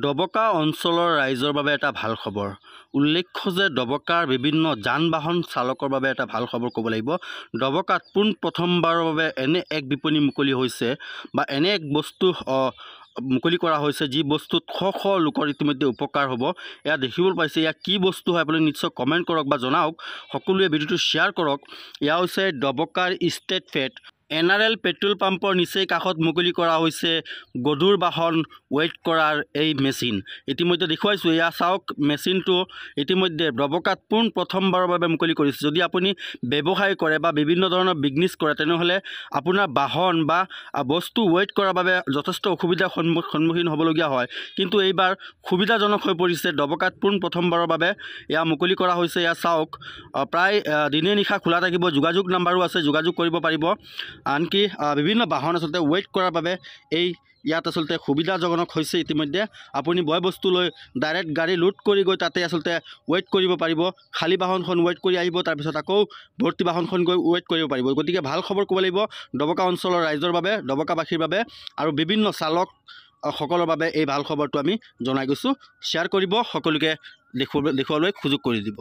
ডবকা অঞ্চলৰ ৰাইজৰ বাবে এটা ভাল খবৰ। উল্লেখ্য যে ডবকাৰ বিভিন্ন যান বাহন চালকৰ বাবে এটা ভাল খবৰ ক'ব লাগিব। ডবকাত প্ৰথমবাৰৰ বাবে এনে এক বিপণী মুকলি হৈছে বা এনে এক বস্তু মুকলি কৰা হৈছে যি বস্তুত শ লোকৰ ইতিমধ্যে উপকাৰ হ'ব। এয়া দেখিবলৈ পাইছে। এয়া কি বস্তু হয় আপুনি নিশ্চয় কমেণ্ট কৰক বা জনাওক। সকলোৱে ভিডিঅ'টো শ্বেয়াৰ কৰক। এয়া হৈছে ডবকাৰ ষ্টেট ফেট NRL পেট্ৰল পাম্পৰ নিচেই কাষত মুকলি কৰা হৈছে গধুৰ বাহন ৱেইট কৰাৰ এই মেচিন। ইতিমধ্যে দেখুৱাইছোঁ। এয়া চাওক, মেচিনটো ইতিমধ্যে ডবকাত প্ৰথমবাৰৰ বাবে মুকলি কৰিছে। যদি আপুনি ব্যৱসায় কৰে বা বিভিন্ন ধৰণৰ বিজনেছ কৰে তেনেহ'লে আপোনাৰ বাহন বা বস্তু ৱেইট কৰাৰ বাবে যথেষ্ট অসুবিধাৰ সন্মুখীন হ'বলগীয়া হয়, কিন্তু এইবাৰ সুবিধাজনক হৈ পৰিছে। ডবকাত প্ৰথমবাৰৰ বাবে এয়া মুকলি কৰা হৈছে। এয়া চাওক, প্ৰায় দিনে নিশা খোলা থাকিব। যোগাযোগ নাম্বাৰো আছে, যোগাযোগ কৰিব পাৰিব। আনকি বিভিন্ন বাহন আচলতে ৱেইট কৰাৰ বাবে ইয়াত আচলতে সুবিধাজনক হৈছে। ইতিমধ্যে আপুনি বয় বস্তু লৈ ডাইৰেক্ট গাড়ী লোড কৰি গৈ তাতে আচলতে ৱেইট কৰিব পাৰিব। খালী বাহনখন ৱেইট কৰি আহিব, তাৰপিছত আকৌ ভৰ্তি বাহনখন গৈ ৱেইট কৰিব পাৰিব। গতিকে ভাল খবৰ ক'ব লাগিব ডবকা অঞ্চলৰ ৰাইজৰ বাবে, ডবকাবাসীৰ বাবে আৰু বিভিন্ন চালক সকলৰ বাবে এই ভাল খবৰটো আমি জনাই গৈছোঁ। শ্বেয়াৰ কৰিব, সকলোকে দেখুৱাবলৈ সুযোগ কৰি দিব।